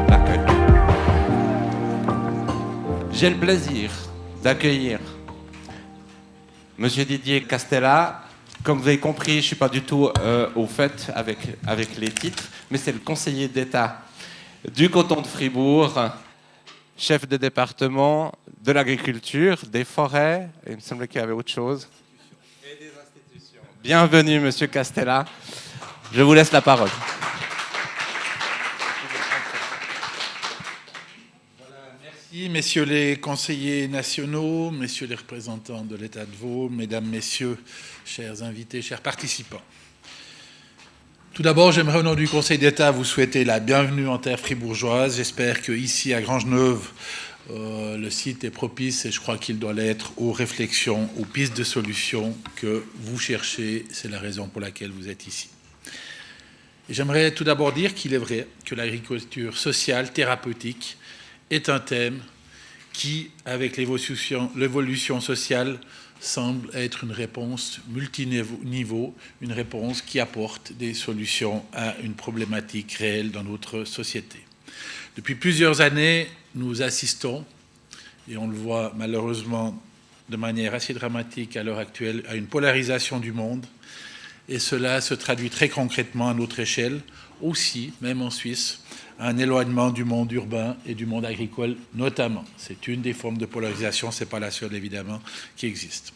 l'accueil. J'ai le plaisir d'accueillir Monsieur Didier Castella. Comme vous avez compris, je ne suis pas du tout au fait avec les titres, mais c'est le conseiller d'État du canton de Fribourg, chef de département de l'agriculture, des forêts, et il me semblait qu'il y avait autre chose, et des institutions. Bienvenue, Monsieur Castella. Je vous laisse la parole. Merci, messieurs les conseillers nationaux, messieurs les représentants de l'État de Vaud, mesdames, messieurs, chers invités, chers participants. Tout d'abord, j'aimerais au nom du Conseil d'État vous souhaiter la bienvenue en terre fribourgeoise. J'espère qu'ici, à Grangeneuve, le site est propice et je crois qu'il doit l'être aux réflexions, aux pistes de solutions que vous cherchez. C'est la raison pour laquelle vous êtes ici. Et j'aimerais tout d'abord dire qu'il est vrai que l'agriculture sociale, thérapeutique, est un thème qui, avec l'évolution sociale, semble être une réponse multiniveau, une réponse qui apporte des solutions à une problématique réelle dans notre société. Depuis plusieurs années, nous assistons, et on le voit malheureusement de manière assez dramatique à l'heure actuelle, à une polarisation du monde, et cela se traduit très concrètement à notre échelle, aussi, même en Suisse, un éloignement du monde urbain et du monde agricole notamment. C'est une des formes de polarisation, ce n'est pas la seule évidemment qui existe.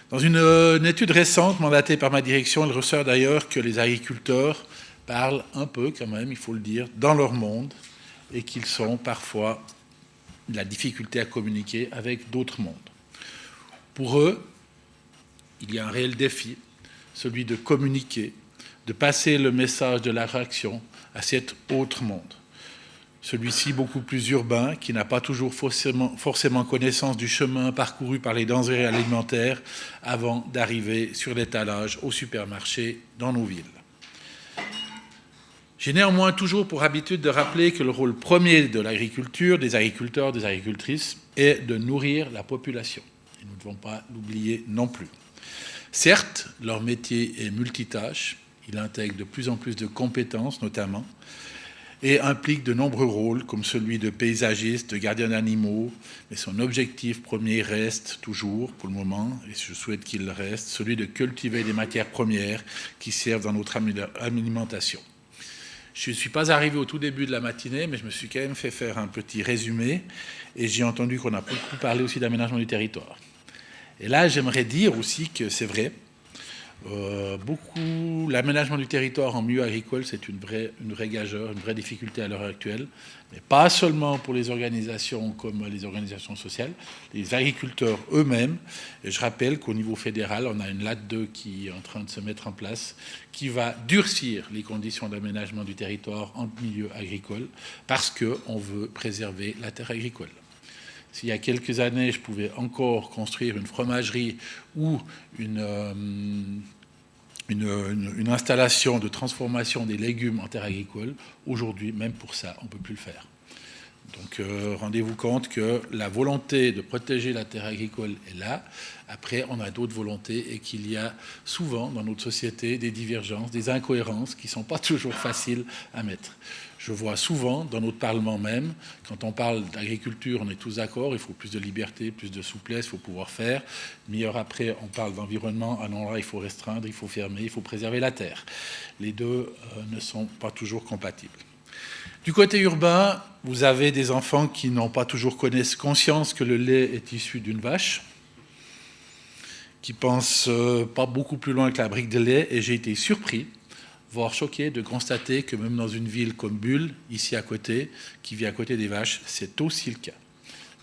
Dans une étude récente mandatée par ma direction, il ressort d'ailleurs que les agriculteurs parlent un peu quand même, il faut le dire, dans leur monde et qu'ils sont parfois de la difficulté à communiquer avec d'autres mondes. Pour eux, il y a un réel défi, celui de communiquer, de passer le message de leur action à cet autre monde. Celui-ci beaucoup plus urbain, qui n'a pas toujours forcément connaissance du chemin parcouru par les denrées alimentaires avant d'arriver sur l'étalage au supermarché dans nos villes. J'ai néanmoins toujours pour habitude de rappeler que le rôle premier de l'agriculture, des agriculteurs, des agricultrices, est de nourrir la population. Et nous ne devons pas l'oublier non plus. Certes, leur métier est multitâche, il intègre de plus en plus de compétences notamment, et implique de nombreux rôles comme celui de paysagiste, de gardien d'animaux, mais son objectif premier reste toujours, pour le moment, et je souhaite qu'il le reste, celui de cultiver des matières premières qui servent dans notre alimentation. Je ne suis pas arrivé au tout début de la matinée, mais je me suis quand même fait faire un petit résumé, et j'ai entendu qu'on a beaucoup parlé aussi d'aménagement du territoire. Et là, j'aimerais dire aussi que c'est vrai, l'aménagement du territoire en milieu agricole, c'est une vraie gageure, une vraie difficulté à l'heure actuelle, mais pas seulement pour les organisations comme les organisations sociales, les agriculteurs eux-mêmes. Et je rappelle qu'au niveau fédéral, on a une LAT 2 qui est en train de se mettre en place, qui va durcir les conditions d'aménagement du territoire en milieu agricole, parce qu'on veut préserver la terre agricole. S'il y a quelques années, je pouvais encore construire une fromagerie ou une installation de transformation des légumes en terre agricole, aujourd'hui, même pour ça, on ne peut plus le faire. Donc, rendez-vous compte que la volonté de protéger la terre agricole est là. Après, on a d'autres volontés et qu'il y a souvent dans notre société des divergences, des incohérences qui ne sont pas toujours faciles à mettre. Je vois souvent, dans notre Parlement même, quand on parle d'agriculture, on est tous d'accord, il faut plus de liberté, plus de souplesse, il faut pouvoir faire. Une heure après, on parle d'environnement, ah non, là, il faut restreindre, il faut fermer, il faut préserver la terre. Les deux ne sont pas toujours compatibles. Du côté urbain, vous avez des enfants qui n'ont pas toujours conscience que le lait est issu d'une vache, qui pensent pas beaucoup plus loin que la brique de lait, et j'ai été surpris, voire choqué de constater que même dans une ville comme Bulle, ici à côté, qui vit à côté des vaches, c'est aussi le cas.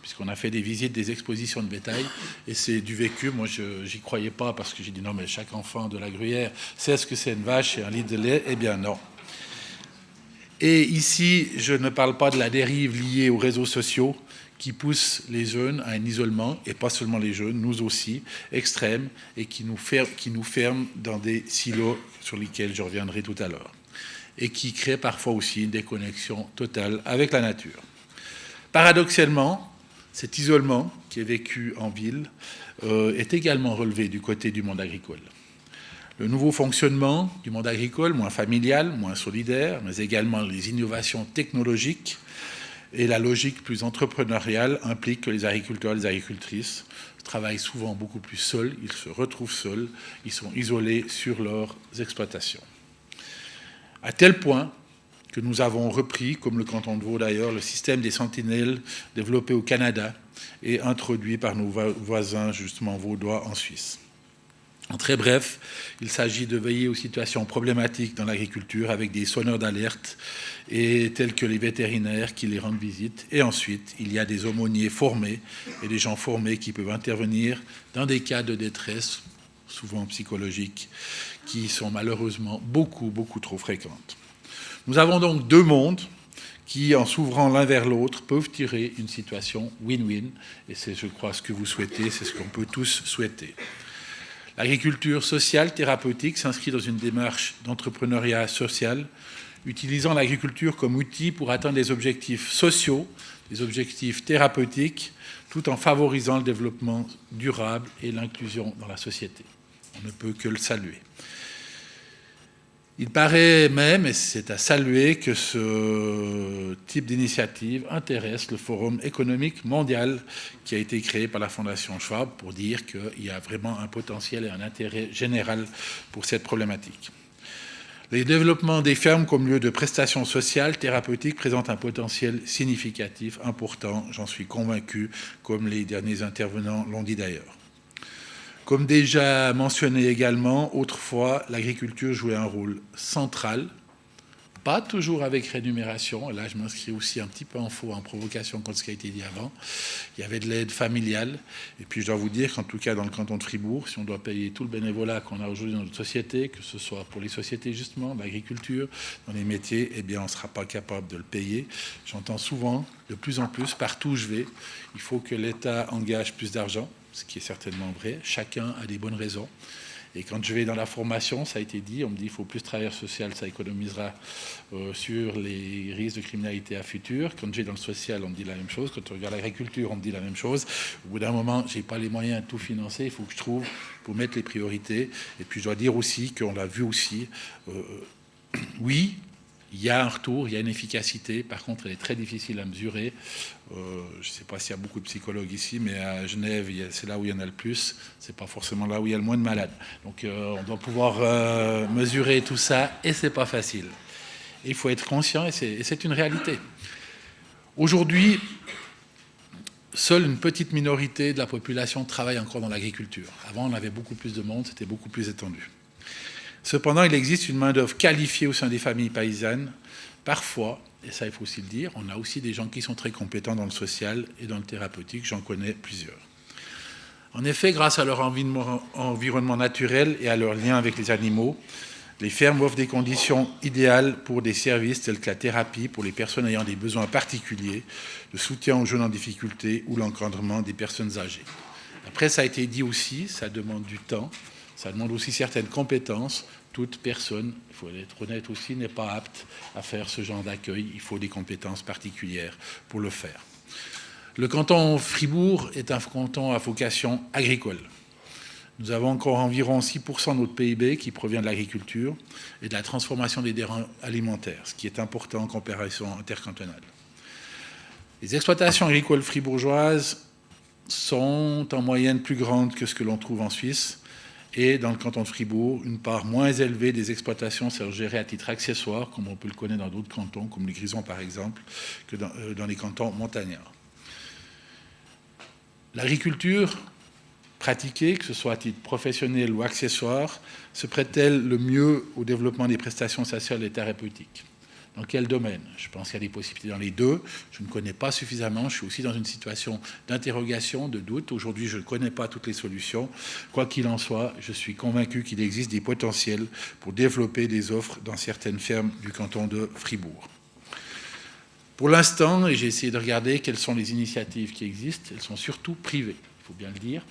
Puisqu'on a fait des visites, des expositions de bétail, et c'est du vécu. Moi, je n'y croyais pas, parce que j'ai dit non, mais chaque enfant de la Gruyère sait ce que c'est une vache et un litre de lait. Eh bien non. Et ici, je ne parle pas de la dérive liée aux réseaux sociaux qui poussent les jeunes à un isolement, et pas seulement les jeunes, nous aussi, extrêmes, et qui nous ferment dans des silos sur lesquels je reviendrai tout à l'heure, et qui créent parfois aussi une déconnexion totale avec la nature. Paradoxalement, cet isolement qui est vécu en ville est également relevé du côté du monde agricole. Le nouveau fonctionnement du monde agricole, moins familial, moins solidaire, mais également les innovations technologiques et la logique plus entrepreneuriale implique que les agriculteurs et les agricultrices travaillent souvent beaucoup plus seuls, ils se retrouvent seuls, ils sont isolés sur leurs exploitations. À tel point que nous avons repris, comme le canton de Vaud d'ailleurs, le système des sentinelles développé au Canada et introduit par nos voisins justement vaudois en Suisse. En très bref, il s'agit de veiller aux situations problématiques dans l'agriculture avec des sonneurs d'alerte et tels que les vétérinaires qui les rendent visite. Et ensuite, il y a des aumôniers formés et des gens formés qui peuvent intervenir dans des cas de détresse, souvent psychologiques, qui sont malheureusement beaucoup trop fréquentes. Nous avons donc deux mondes qui, en s'ouvrant l'un vers l'autre, peuvent tirer une situation win-win. Et c'est, je crois, ce que vous souhaitez, c'est ce qu'on peut tous souhaiter. L'agriculture sociale thérapeutique s'inscrit dans une démarche d'entrepreneuriat social, utilisant l'agriculture comme outil pour atteindre des objectifs sociaux, des objectifs thérapeutiques, tout en favorisant le développement durable et l'inclusion dans la société. On ne peut que le saluer. Il paraît même, et c'est à saluer, que ce type d'initiative intéresse le Forum économique mondial qui a été créé par la Fondation Schwab pour dire qu'il y a vraiment un potentiel et un intérêt général pour cette problématique. Le développement des fermes comme lieu de prestations sociales, thérapeutiques, présente un potentiel significatif, important, j'en suis convaincu, comme les derniers intervenants l'ont dit d'ailleurs. Comme déjà mentionné également, autrefois, l'agriculture jouait un rôle central, pas toujours avec rémunération. Là, je m'inscris aussi un petit peu en faux, en provocation contre ce qui a été dit avant. Il y avait de l'aide familiale. Et puis, je dois vous dire qu'en tout cas, dans le canton de Fribourg, si on doit payer tout le bénévolat qu'on a aujourd'hui dans notre société, que ce soit pour les sociétés, justement, l'agriculture, dans les métiers, eh bien, on ne sera pas capable de le payer. J'entends souvent, de plus en plus, partout où je vais, il faut que l'État engage plus d'argent, ce qui est certainement vrai. Chacun a des bonnes raisons. Et quand je vais dans la formation, ça a été dit, on me dit qu'il faut plus de travailleurs sociaux, ça économisera sur les risques de criminalité à futur. Quand je vais dans le social, on me dit la même chose. Quand on regarde l'agriculture, on me dit la même chose. Au bout d'un moment, je n'ai pas les moyens de tout financer. Il faut que je trouve pour mettre les priorités. Et puis je dois dire aussi qu'on l'a vu aussi, oui, il y a un retour, il y a une efficacité. Par contre, elle est très difficile à mesurer. Je ne sais pas s'il y a beaucoup de psychologues ici, mais à Genève, c'est là où il y en a le plus. Ce n'est pas forcément là où il y a le moins de malades. Donc, on doit pouvoir mesurer tout ça, et ce n'est pas facile. Et il faut être conscient, et c'est une réalité. Aujourd'hui, seule une petite minorité de la population travaille encore dans l'agriculture. Avant, on avait beaucoup plus de monde, c'était beaucoup plus étendu. Cependant, il existe une main-d'œuvre qualifiée au sein des familles paysannes. Parfois, et ça il faut aussi le dire, on a aussi des gens qui sont très compétents dans le social et dans le thérapeutique, j'en connais plusieurs. En effet, grâce à leur environnement naturel et à leur lien avec les animaux, les fermes offrent des conditions idéales pour des services tels que la thérapie pour les personnes ayant des besoins particuliers, le soutien aux jeunes en difficulté ou l'encadrement des personnes âgées. Après, ça a été dit aussi, ça demande du temps. Ça demande aussi certaines compétences. Toute personne, il faut être honnête aussi, n'est pas apte à faire ce genre d'accueil. Il faut des compétences particulières pour le faire. Le canton Fribourg est un canton à vocation agricole. Nous avons encore environ 6% de notre PIB qui provient de l'agriculture et de la transformation des denrées alimentaires, ce qui est important en comparaison intercantonale. Les exploitations agricoles fribourgeoises sont en moyenne plus grandes que ce que l'on trouve en Suisse. Et dans le canton de Fribourg, une part moins élevée des exploitations sont gérées à titre accessoire, comme on peut le connaître dans d'autres cantons, comme les Grisons par exemple, que dans les cantons montagnards. L'agriculture pratiquée, que ce soit à titre professionnel ou accessoire, se prête-t-elle le mieux au développement des prestations sociales et thérapeutiques ? Dans quel domaine ? Je pense qu'il y a des possibilités dans les deux. Je ne connais pas suffisamment. Je suis aussi dans une situation d'interrogation, de doute. Aujourd'hui, je ne connais pas toutes les solutions. Quoi qu'il en soit, je suis convaincu qu'il existe des potentiels pour développer des offres dans certaines fermes du canton de Fribourg. Pour l'instant, et j'ai essayé de regarder quelles sont les initiatives qui existent, elles sont surtout privées, il faut bien le dire.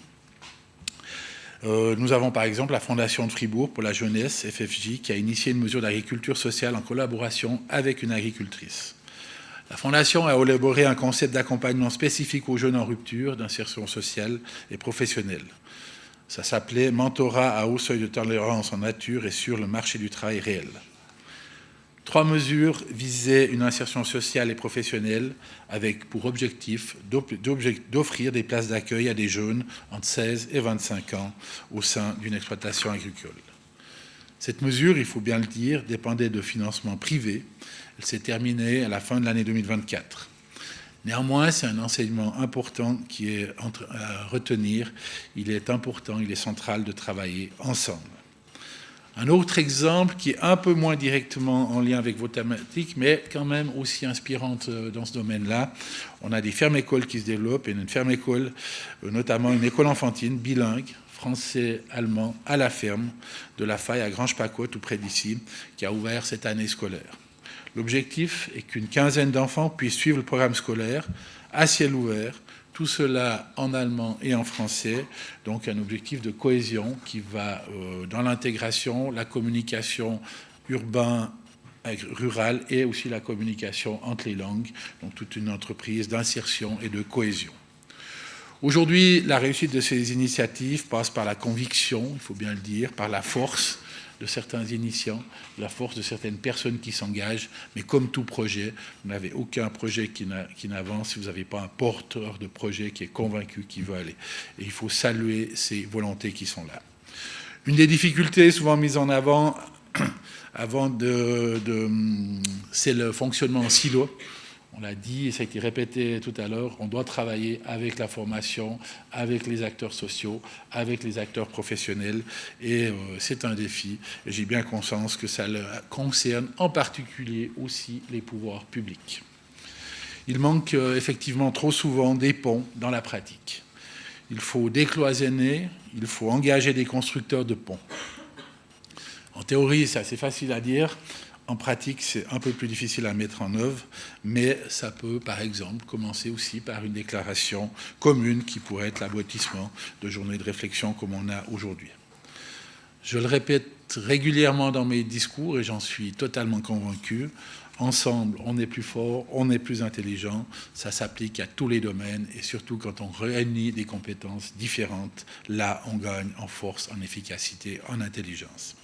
Nous avons par exemple la Fondation de Fribourg pour la jeunesse, FFJ, qui a initié une mesure d'agriculture sociale en collaboration avec une agricultrice. La Fondation a élaboré un concept d'accompagnement spécifique aux jeunes en rupture, d'insertion sociale et professionnelle. Ça s'appelait « Mentorat à haut seuil de tolérance en nature et sur le marché du travail réel ». 3 mesures visaient une insertion sociale et professionnelle avec pour objectif d'offrir des places d'accueil à des jeunes entre 16 et 25 ans au sein d'une exploitation agricole. Cette mesure, il faut bien le dire, dépendait de financement privé. Elle s'est terminée à la fin de l'année 2024. Néanmoins, c'est un enseignement important qui est à retenir. Il est important, il est central de travailler ensemble. Un autre exemple qui est un peu moins directement en lien avec vos thématiques, mais quand même aussi inspirante dans ce domaine-là. On a des fermes-écoles qui se développent, et une ferme-école, notamment une école enfantine bilingue, français-allemand, à la ferme de la Faille à Grange-Pacotte, tout près d'ici, qui a ouvert cette année scolaire. L'objectif est qu'une quinzaine d'enfants puissent suivre le programme scolaire à ciel ouvert, tout cela en allemand et en français, donc un objectif de cohésion qui va dans l'intégration, la communication urbain-rurale et aussi la communication entre les langues, donc toute une entreprise d'insertion et de cohésion. Aujourd'hui, la réussite de ces initiatives passe par la conviction, il faut bien le dire, par la force de certains initiants, la force de certaines personnes qui s'engagent, mais comme tout projet, vous n'avez aucun projet qui n'avance si vous n'avez pas un porteur de projet qui est convaincu qu'il veut aller. Et il faut saluer ces volontés qui sont là. Une des difficultés souvent mises en avant, c'est le fonctionnement en silo. On l'a dit et ça a été répété tout à l'heure, on doit travailler avec la formation, avec les acteurs sociaux, avec les acteurs professionnels et c'est un défi. Et j'ai bien conscience que ça concerne en particulier aussi les pouvoirs publics. Il manque effectivement trop souvent des ponts dans la pratique. Il faut décloisonner, il faut engager des constructeurs de ponts. En théorie, c'est assez facile à dire. En pratique, c'est un peu plus difficile à mettre en œuvre, mais ça peut, par exemple, commencer aussi par une déclaration commune qui pourrait être l'aboutissement de journées de réflexion comme on a aujourd'hui. Je le répète régulièrement dans mes discours et j'en suis totalement convaincu. Ensemble, on est plus fort, on est plus intelligent. Ça s'applique à tous les domaines et surtout quand on réunit des compétences différentes, là, on gagne en force, en efficacité, en intelligence.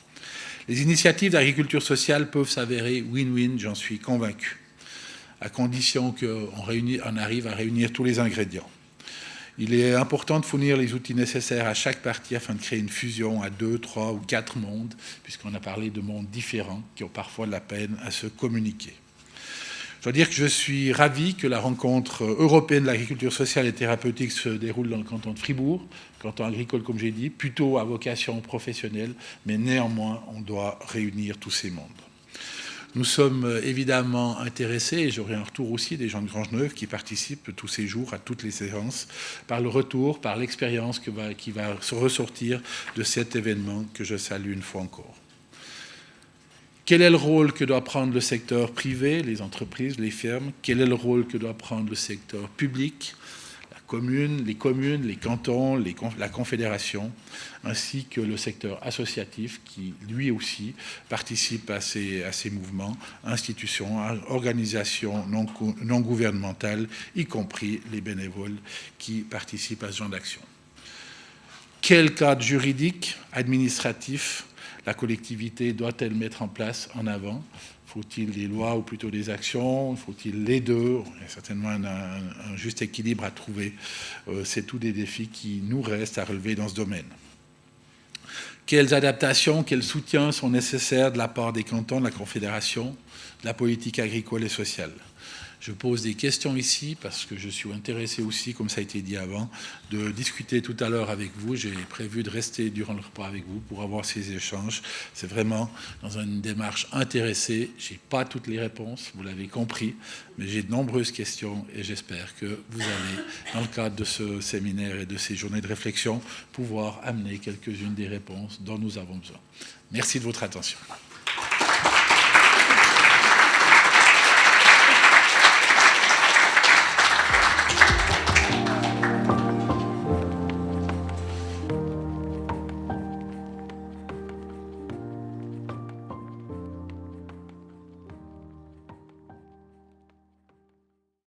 Les initiatives d'agriculture sociale peuvent s'avérer win-win, j'en suis convaincu, à condition qu'on arrive à réunir tous les ingrédients. Il est important de fournir les outils nécessaires à chaque partie afin de créer une fusion à 2, 3 ou 4 mondes, puisqu'on a parlé de mondes différents qui ont parfois de la peine à se communiquer. Je dois dire que je suis ravi que la rencontre européenne de l'agriculture sociale et thérapeutique se déroule dans le canton de Fribourg, canton agricole comme j'ai dit, plutôt à vocation professionnelle, mais néanmoins on doit réunir tous ces mondes. Nous sommes évidemment intéressés, et j'aurai un retour aussi des gens de Grangeneuve qui participent tous ces jours à toutes les séances, par le retour, par l'expérience qui va se ressortir de cet événement que je salue une fois encore. Quel est le rôle que doit prendre le secteur privé, les entreprises, les fermes? Quel est le rôle que doit prendre le secteur public, les communes, les cantons, la confédération, ainsi que le secteur associatif qui, lui aussi, participe à ces mouvements, institutions, organisations non gouvernementales, y compris les bénévoles qui participent à ce genre d'action. Quel cadre juridique, administratif, la collectivité doit-elle mettre en place en avant? Faut-il des lois ou plutôt des actions? Faut-il les deux? Il y a certainement un juste équilibre à trouver. C'est tous des défis qui nous restent à relever dans ce domaine. Quelles adaptations, quels soutiens sont nécessaires de la part des cantons, de la Confédération, de la politique agricole et sociale? Je pose des questions ici parce que je suis intéressé aussi, comme ça a été dit avant, de discuter tout à l'heure avec vous. J'ai prévu de rester durant le repas avec vous pour avoir ces échanges. C'est vraiment dans une démarche intéressée. Je n'ai pas toutes les réponses, vous l'avez compris, mais j'ai de nombreuses questions et j'espère que vous allez, dans le cadre de ce séminaire et de ces journées de réflexion, pouvoir amener quelques-unes des réponses dont nous avons besoin. Merci de votre attention.